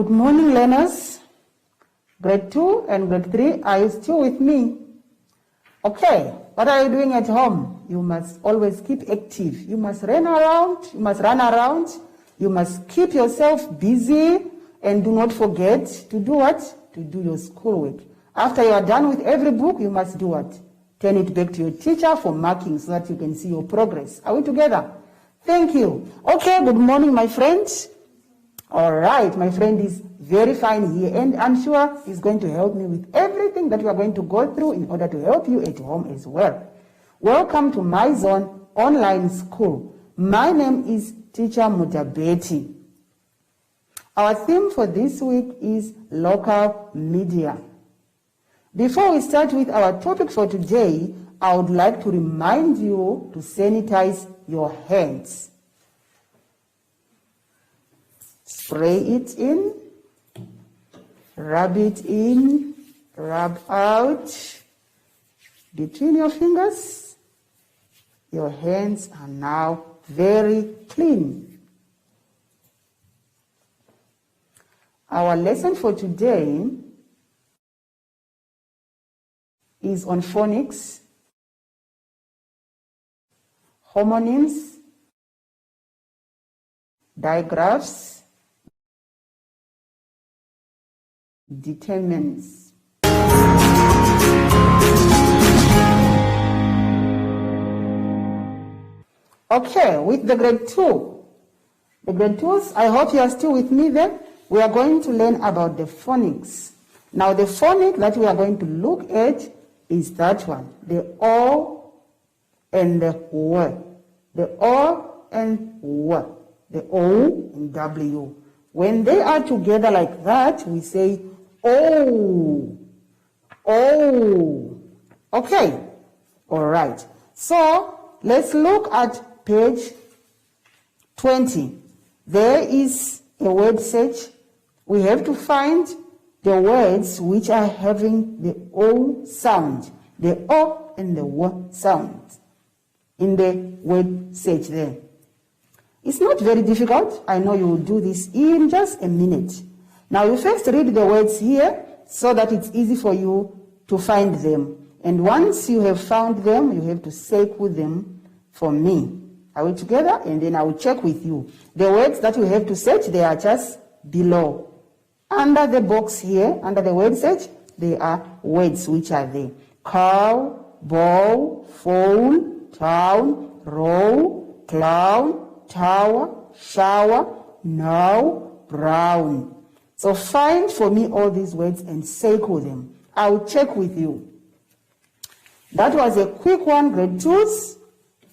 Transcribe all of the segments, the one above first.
Good morning, learners. Grade 2 and grade 3, are you still with me? Okay, what are you doing at home? You must always keep active. You must run around. You must keep yourself busy, and do not forget to do what? To do your schoolwork. After you are done with every book, you must do what? Turn it back to your teacher for marking so that you can see your progress. Are we together? Thank you. Okay, good morning, my friends. All right, my friend is very fine here, and I'm sure he's going to help me with everything that we are going to go through in order to help you at home as well. Welcome to my zone online school. My name is Teacher Mutabeti. Our theme for this week is local media. Before we start with our topic for today, I would like to remind you to sanitize your hands. Spray it in, rub it in, rub out between your fingers. Your hands are now very clean. Our lesson for today is on phonics, homonyms, digraphs, determinants. Okay, with the grade 2. The grade 2s, I hope you are still with me there. We are going to learn about the phonics. Now, the phonic that we are going to look at is that one, the O and the W. The O and W. The O and W. When they are together like that, we say O. O. Okay. All right. So, let's look at page 20. There is a word search. We have to find the words which are having the O sound, the O and the W sound in the word search there. It's not very difficult. I know you will do this in just a minute. Now you first read the words here so that it's easy for you to find them. And once you have found them, you have to circle them for me. Are we together? And then I will check with you. The words that you have to search, they are just below. Under the box here, under the word search, there are words which are there. Cow, bow, phone, town, row, clown, tower, shower, now, brown. So find for me all these words and circle them. I will check with you. That was a quick one, grade 2s.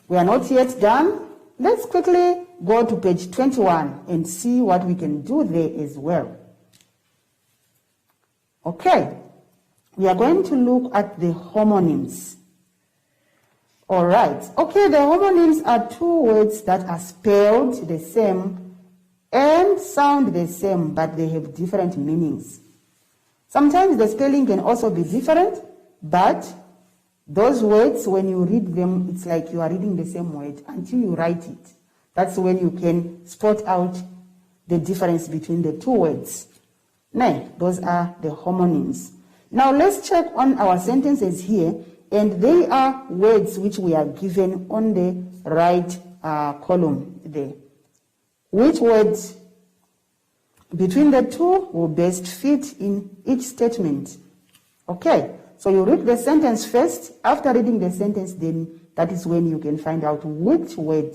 We are not yet done. Let's quickly go to page 21 and see what we can do there as well. Okay, we are going to look at the homonyms. All right. Okay, the homonyms are two words that are spelled the same and sound the same, but they have different meanings. Sometimes the spelling can also be different, but those words, when you read them, it's like you are reading the same word until you write it. That's when you can spot out the difference between the two words. Now, those are the homonyms. Now, let's check on our sentences here. And they are words which we are given on the right column there. Which words between the two will best fit in each statement? Okay, so you read the sentence first. After reading the sentence, then that is when you can find out which word,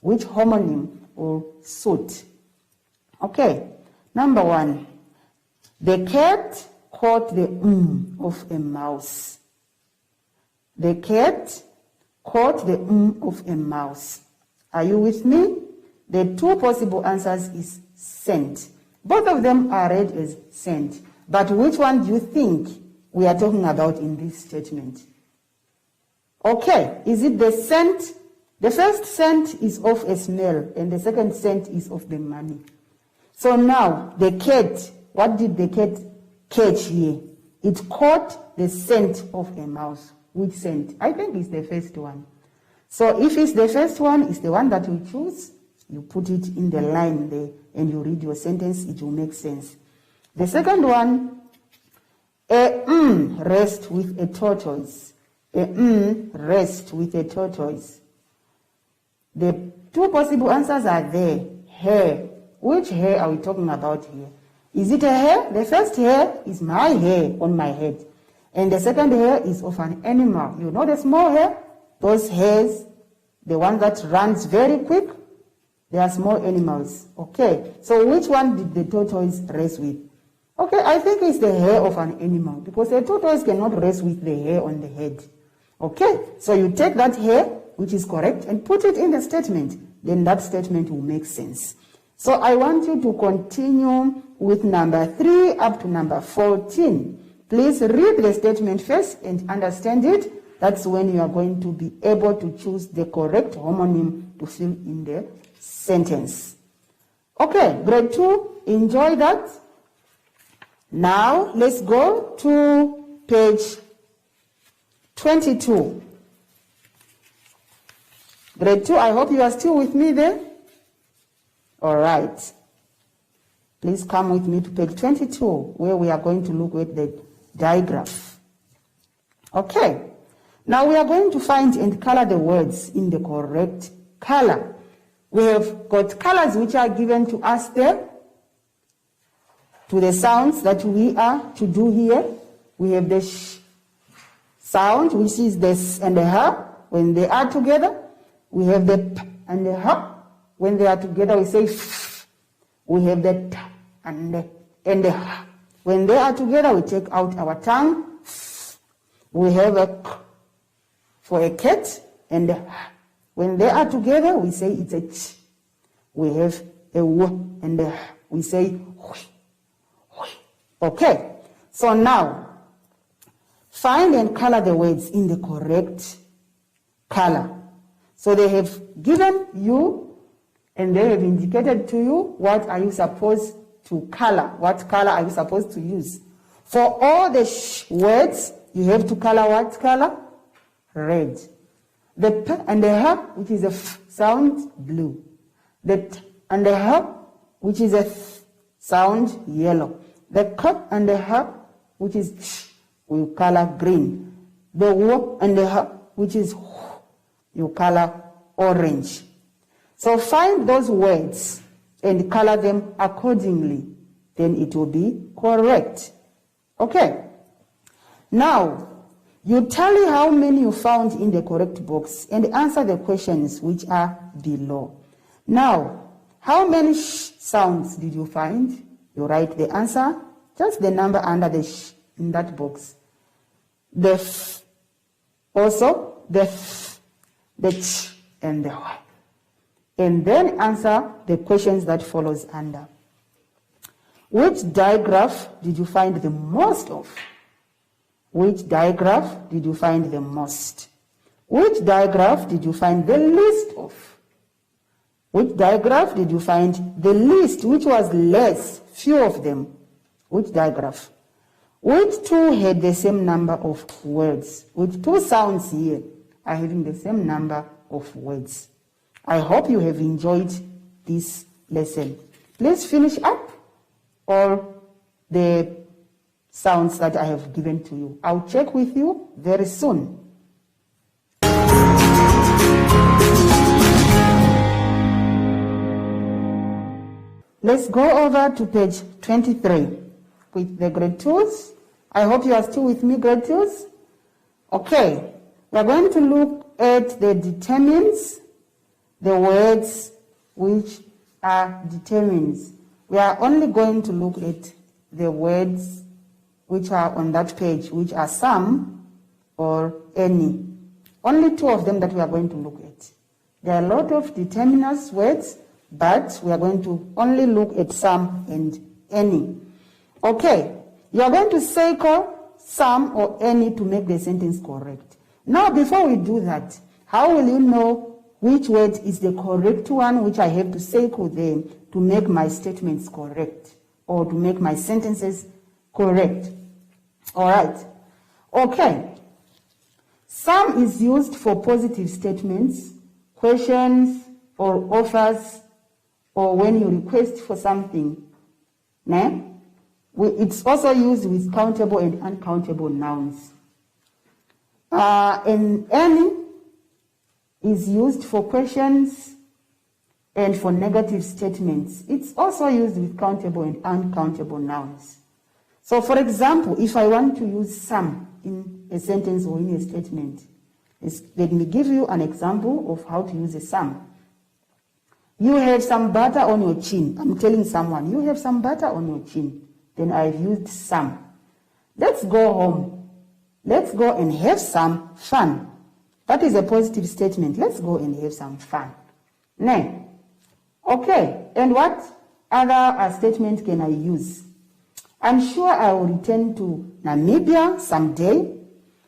which homonym will suit. Okay, number 1. The cat caught the of a mouse. The cat caught the of a mouse. Are you with me? The two possible answers is scent. Both of them are read as scent. But which one do you think we are talking about in this statement? Okay, is it the scent? The first scent is of a smell, and the second scent is of the money. So now, the cat, what did the cat catch here? It caught the scent of a mouse. Which scent? I think it's the first one. So if it's the first one, it's the one that you choose. You put it in the line there and you read your sentence, it will make sense. The second one, a rest with a tortoise. A rest with a tortoise. The two possible answers are there. Hair. Which hair are we talking about here? Is it a hair? The first hair is my hair on my head. And the second hair is of an animal. You know the small hair? Those hairs, the one that runs very quick, they are small animals. Okay, so which one did the tortoise rest with? Okay, I think it's the hair of an animal because a tortoise cannot rest with the hair on the head. Okay, so you take that hair, which is correct, and put it in the statement. Then that statement will make sense. So I want you to continue with number 3 up to number 14. Please read the statement first and understand it. That's when you are going to be able to choose the correct homonym to fill in the sentence. Okay, grade 2, enjoy that. Now let's go to page 22. Grade 2, I hope you are still with me there. All right. Please come with me to page 22, where we are going to look at the digraph. Okay. Now we are going to find and color the words in the correct color. We have got colors which are given to us there, to the sounds that we are to do here. We have the sh sound, which is the s and the h when they are together. We have the p and the h. When they are together, we say f. We have the t and the h. When they are together, we take out our tongue. F. We have a k for a cat and a h. When they are together, we say it's a ch. We have a w and a h. We say hui. Okay, so now find and color the words in the correct color. So they have given you and they have indicated to you what are you supposed to color, what color are you supposed to use. For all the sh words, you have to color what color? Red. The p and the h, which is a f sound, blue. The t and the h, which is a th sound, yellow. The k and the h, which is ch, we color green. The w and the h, which is h, you color orange. So find those words and color them accordingly. Then it will be correct. Okay. Now, you tally how many you found in the correct box and answer the questions which are below. Now, how many sh sounds did you find? You write the answer, just the number under the sh in that box. The f, also the f, the ch, and the y. And then answer the questions that follows under. Which digraph did you find the most of? Which digraph did you find the most? Which digraph did you find the least of? Which digraph did you find the least, which was less, few of them? Which digraph? Which two had the same number of words? Which two sounds here are having the same number of words? I hope you have enjoyed this lesson. Please finish up all the sounds that I have given to you. I'll check with you very soon. Let's go over to page 23 with the grade 2s. I hope you are still with me, grade 2s. Okay, we are going to look at the determines, the words which are determines. We are only going to look at the words which are on that page, which are some or any. Only two of them that we are going to look at. There are a lot of determiners words, but we are going to only look at some and any. Okay, you are going to circle some or any to make the sentence correct. Now, before we do that, how will you know which word is the correct one, which I have to circle there to make my statements correct or to make my sentences correct? All right. Okay. Some is used for positive statements, questions, or offers, or when you request for something. Né? It's also used with countable and uncountable nouns. And any is used for questions and for negative statements. It's also used with countable and uncountable nouns. So, for example, if I want to use some in a sentence or in a statement, let me give you an example of how to use a some. You have some butter on your chin. I'm telling someone, you have some butter on your chin. Then I've used some. Let's go home. Let's go and have some fun. That is a positive statement. Let's go and have some fun. Now, okay, and what other statement can I use? I'm sure I will return to Namibia someday.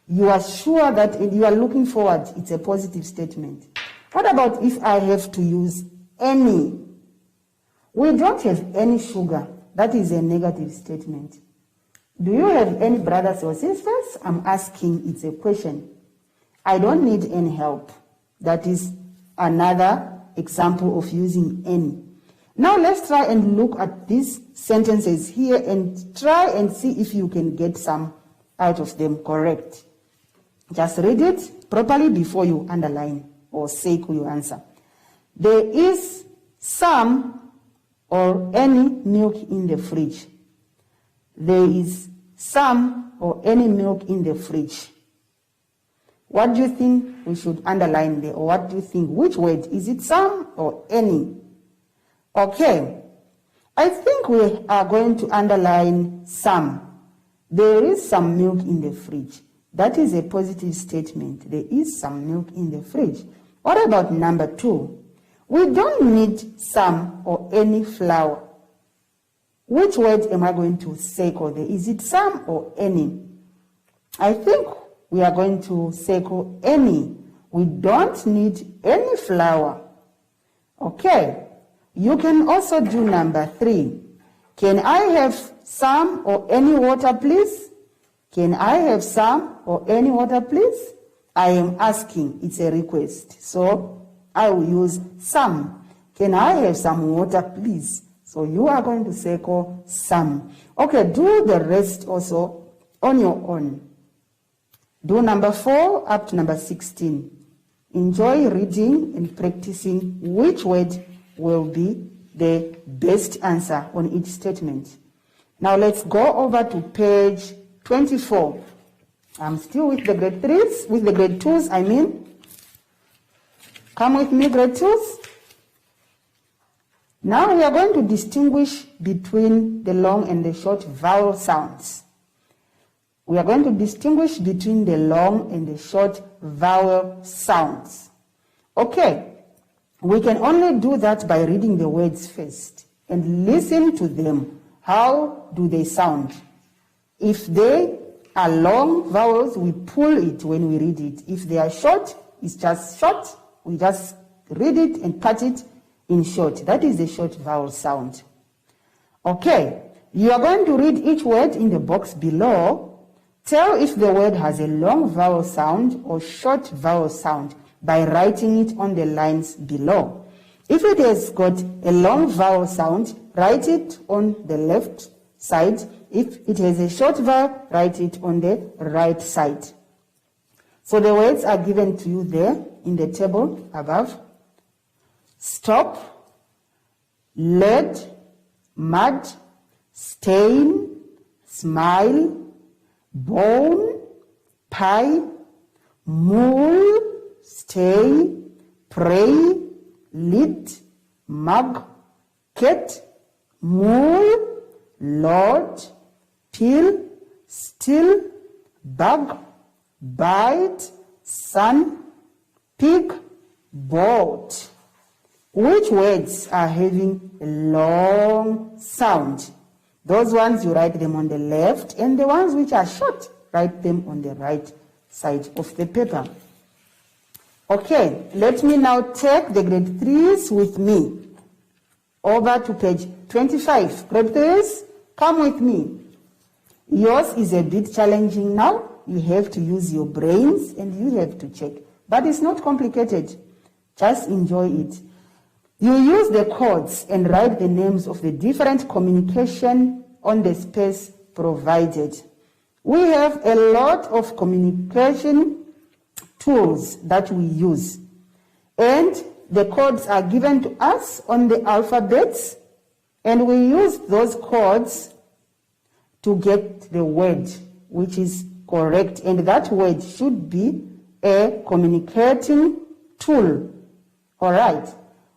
You are sure that you are looking forward. It's a positive statement. What about if I have to use any? We don't have any sugar. That is a negative statement. Do you have any brothers or sisters? I'm asking, it's a question. I don't need any help. That is another example of using any. Now let's try and look at these sentences here and try and see if you can get some out of them correct. Just read it properly before you underline or circle your answer. There is some or any milk in the fridge. There is some or any milk in the fridge. What do you think we should underline there? Or what do you think? Which word? Is it some or any? Okay. I think we are going to underline some. There is some milk in the fridge. That is a positive statement. There is some milk in the fridge. What about number 2? We don't need some or any flour. Which word am I going to circle there? Is it some or any? I think we are going to circle any. We don't need any flour. Okay. You can also do number 3. Can I have some or any water, please? Can I have some or any water, please? I am asking. It's a request. So I will use some. Can I have some water, please? So you are going to circle some. Okay, do the rest also on your own. Do number 4 up to number 16. Enjoy reading and practicing which word will be the best answer on each statement. Now let's go over to page 24. I'm still with the grade 3s, with the grade 2s, I mean. Come with me, grade 2s. Now we are going to distinguish between the long and the short vowel sounds. We are going to distinguish between the long and the short vowel sounds. Okay. We can only do that by reading the words first and listen to them. How do they sound? If they are long vowels, we pull it when we read it. If they are short, it's just short. We just read it and cut it in short. That is the short vowel sound. Okay, you are going to read each word in the box below. Tell if the word has a long vowel sound or short vowel sound by writing it on the lines below. If it has got a long vowel sound, write it on the left side. If it has a short vowel, write it on the right side. So the words are given to you there in the table above. Stop, lead, mud, stain, smile, bone, pie, mule, stay, pray, lid, mug, cat, mule, lord, pill, still, bug, bite, sun, pig, boat. Which words are having a long sound? Those ones, you write them on the left, and the ones which are short, write them on the right side of the paper. Okay, let me now take the grade 3s with me over to page 25. Grade 3s, come with me. Yours is a bit challenging now. You have to use your brains and you have to check. But it's not complicated. Just enjoy it. You use the codes and write the names of the different communication on the space provided. We have a lot of communication tools that we use, and the codes are given to us on the alphabets, and we use those codes to get the word which is correct, and that word should be a communicating tool. All right.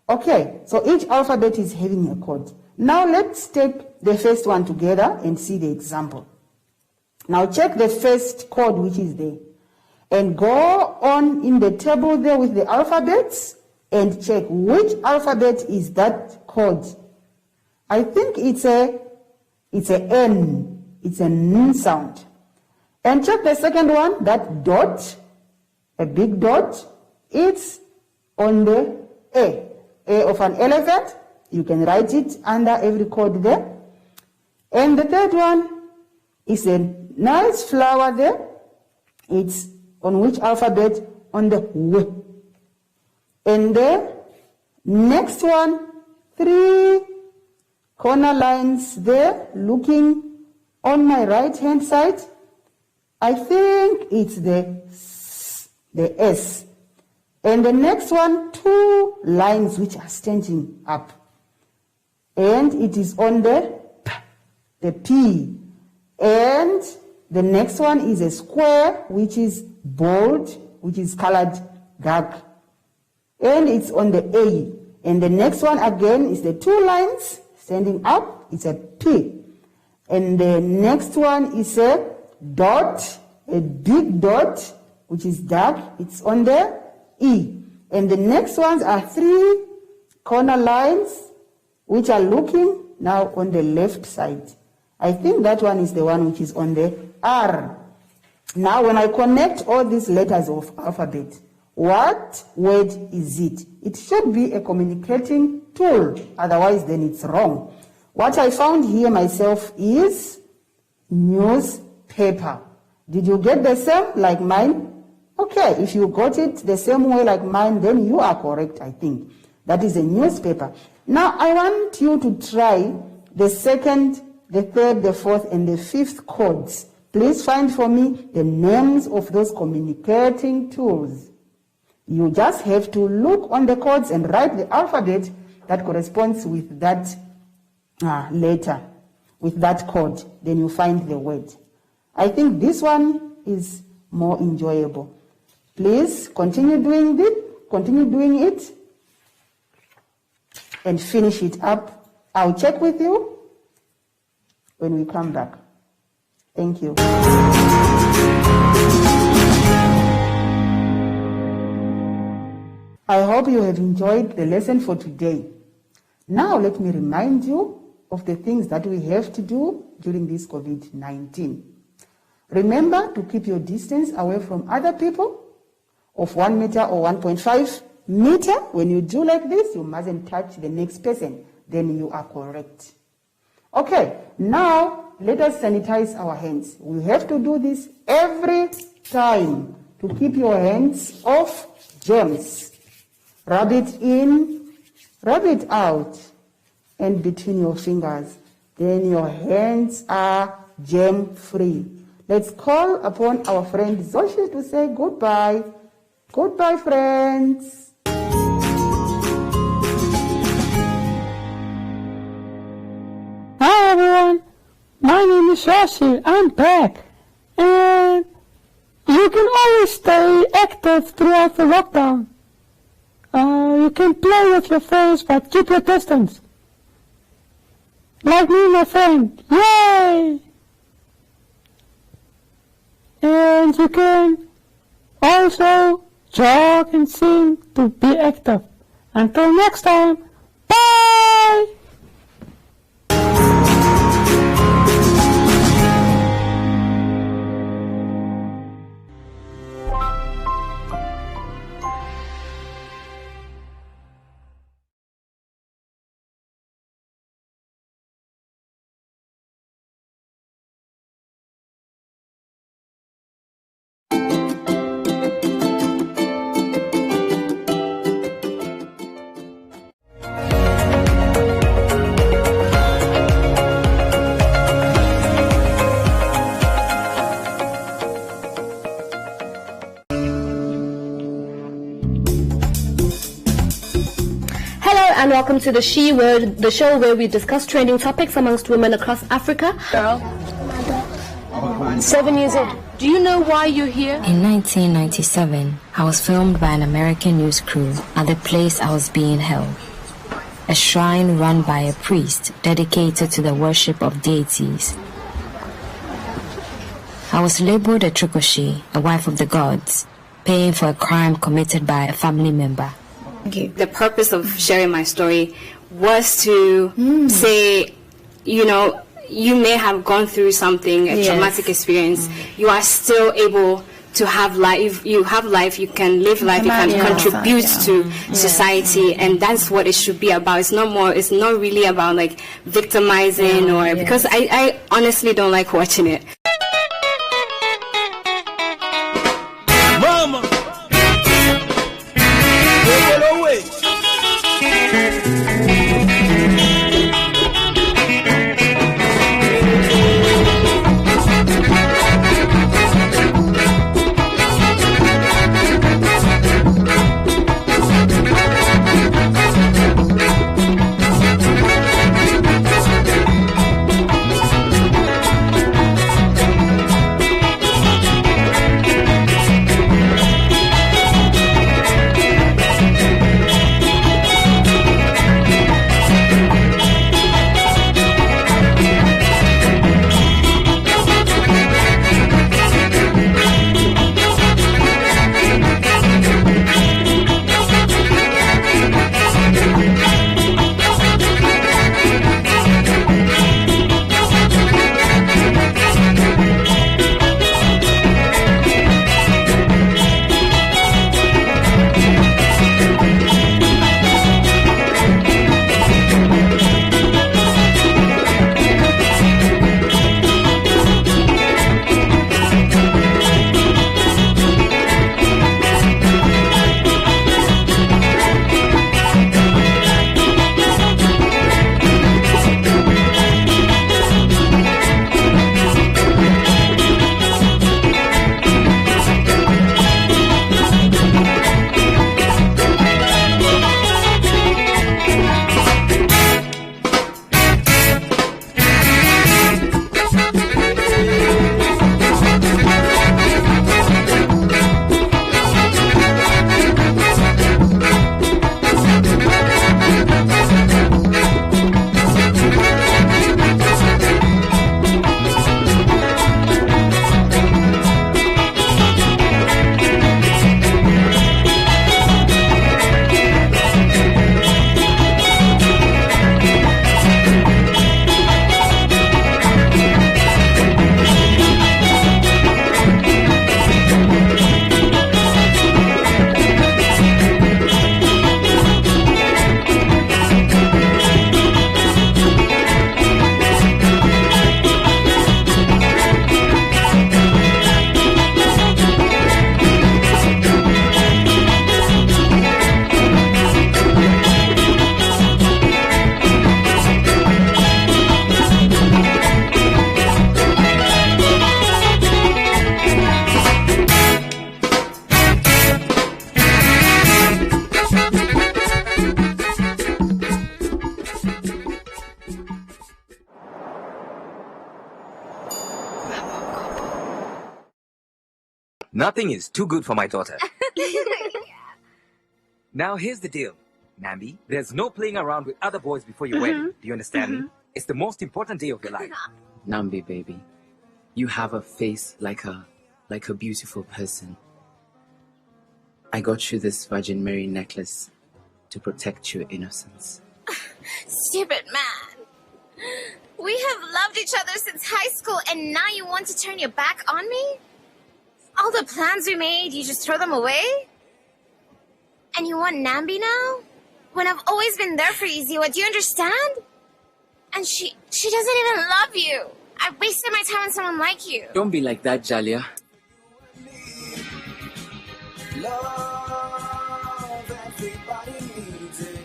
Okay, so each alphabet is having a code. Now let's take the first one together and see the example. Now check the first code which is there, and go on in the table there with the alphabets and check which alphabet is that code. I think it's a N. It's a N sound. And check the second one, that dot, a big dot, it's on the A. A of an elephant. You can write it under every code there. And the third one is a nice flower there. It's on which alphabet? On the W. And the next one, 3 corner lines there, looking on my right hand side. I think it's the S. And the next one, 2 lines which are standing up. And it is on the P. And the next one is a square, which is bold, which is colored dark. And it's on the A. And the next one again is the 2 lines standing up. It's a P. And the next one is a dot, a big dot, which is dark. It's on the E. And the next ones are 3 corner lines, which are looking now on the left side. I think that one is the one which is on the R. Now, when I connect all these letters of alphabet, what word is it? It should be a communicating tool. Otherwise, then it's wrong. What I found here myself is newspaper. Did you get the same like mine? Okay, if you got it the same way like mine, then you are correct, I think. That is a newspaper. Now, I want you to try the second, the third, the fourth, and the fifth codes. Please find for me the names of those communicating tools. You just have to look on the codes and write the alphabet that corresponds with that letter, with that code. Then you find the word. I think this one is more enjoyable. Please continue doing it, and finish it up. I'll check with you when we come back. Thank you. I hope you have enjoyed the lesson for today. Now let me remind you of the things that we have to do during this COVID-19. Remember to keep your distance away from other people of 1 meter or 1.5 meter. When you do like this, you mustn't touch the next person. Then you are correct. Okay, now let us sanitize our hands. We have to do this every time to keep your hands off germs. Rub it in, rub it out, and between your fingers. Then your hands are germ-free. Let's call upon our friend Zoshi to say goodbye. Goodbye, friends. Hi, everyone. My name is Zoshi. I'm back. And you can always stay active throughout the lockdown. You can play with your friends, but keep your distance. Like me and my friend. Yay! And you can also jog and sing to be active. Until next time, bye! and welcome to the She Word, the show where we discuss trending topics amongst women across Africa. Girl, 7 years old. Do you know why you're here? In 1997, I was filmed by an American news crew at the place I was being held, a shrine run by a priest dedicated to the worship of deities. I was labeled a Trikoshi, a wife of the gods, paying for a crime committed by a family member. Okay. The purpose of sharing my story was to say, you know, you may have gone through something, a traumatic experience. You are still able to have life. You have life. You can live life. You can contribute to society, and that's what it should be about. It's not more. It's not really about like victimizing or because I honestly don't like watching it. Mama. Nothing is too good for my daughter. Now here's the deal, Nambi. There's no playing around with other boys before your wedding. Do you understand me? It's the most important day of your life. Nambi, baby, you have a face like a beautiful person. I got you this Virgin Mary necklace to protect your innocence. Stupid man. We have loved each other since high school, and now you want to turn your back on me? All the plans we made, you just throw them away? And you want Nambi now? When I've always been there for you, Ziwa, do you understand? And she doesn't even love you. I wasted my time on someone like you. Don't be like that, Jalia. Love, everybody needs it.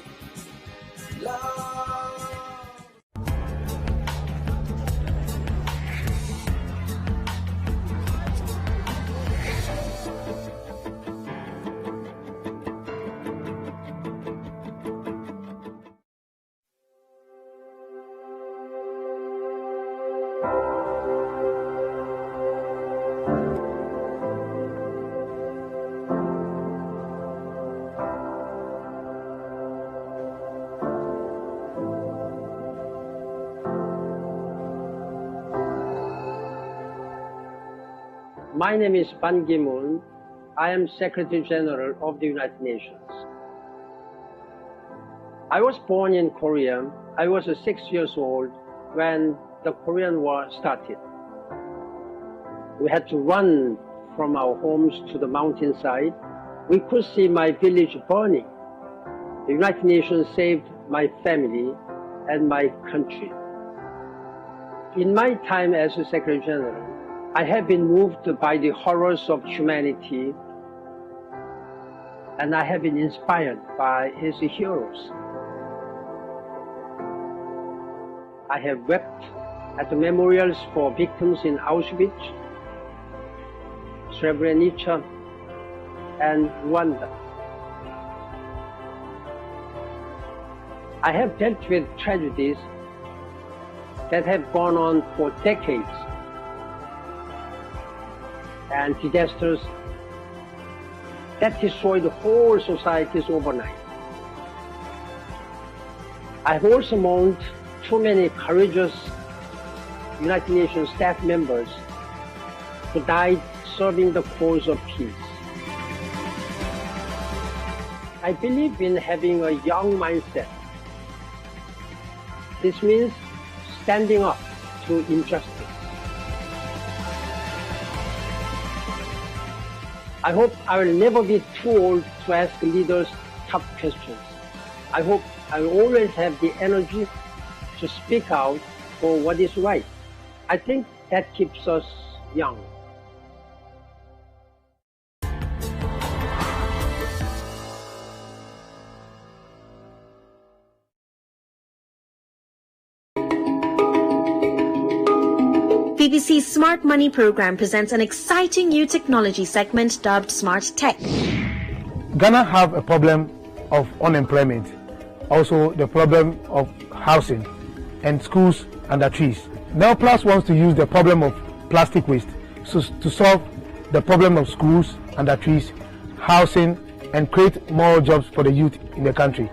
Love. My name is Ban Ki-moon. I am Secretary General of the United Nations. I was born in Korea. I was 6 years old when the Korean War started. We had to run from our homes to the mountainside. We could see my village burning. The United Nations saved my family and my country. In my time as a Secretary General, I have been moved by the horrors of humanity, and I have been inspired by his heroes. I have wept at the memorials for victims in Auschwitz, Srebrenica, and Rwanda. I have dealt with tragedies that have gone on for decades and disasters that destroyed whole societies overnight. I have also mourned too many courageous United Nations staff members who died serving the cause of peace. I believe in having a young mindset. This means standing up to injustice. I hope I will never be too old to ask leaders tough questions. I hope I will always have the energy to speak out for what is right. I think that keeps us young. BBC's Smart Money program presents an exciting new technology segment dubbed Smart Tech. Ghana have a problem of unemployment, also the problem of housing and schools under trees. Now Plus wants to use the problem of plastic waste to solve the problem of schools under trees, housing, and create more jobs for the youth in the country.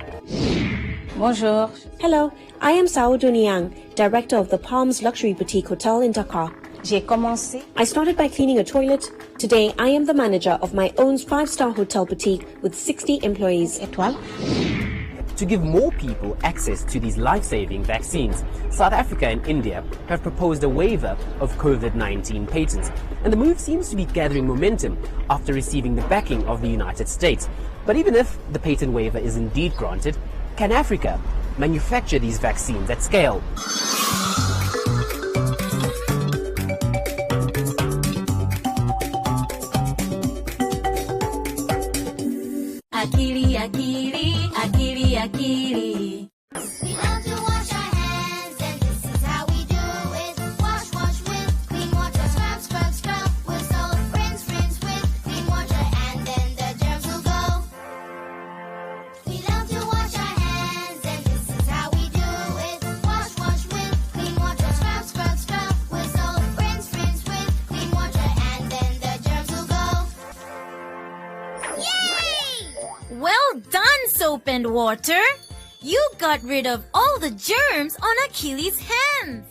Bonjour. Hello, I am Saoudou Niang, director of the Palms Luxury Boutique Hotel in Dakar. I started by cleaning a toilet. Today, I am the manager of my own 5-star hotel boutique with 60 employees. To give more people access to these life-saving vaccines, South Africa and India have proposed a waiver of COVID-19 patents, and the move seems to be gathering momentum after receiving the backing of the United States. But even if the patent waiver is indeed granted, can Africa manufacture these vaccines at scale? Akili, akili, akili, akili. We love to wash our hands, and this is how we do it. Wash, wash with clean water. Scrub, scrub, scrub with soap. Rinse, rinse with clean water, and then the germs will go. We love to wash our hands, and this is how we do it. Wash, wash with clean water. Scrub, scrub, scrub with soap. Rinse, rinse with clean water, and then the germs will go. Yay! Well done, soap and water. You got rid of all the germs on Achilles' hands.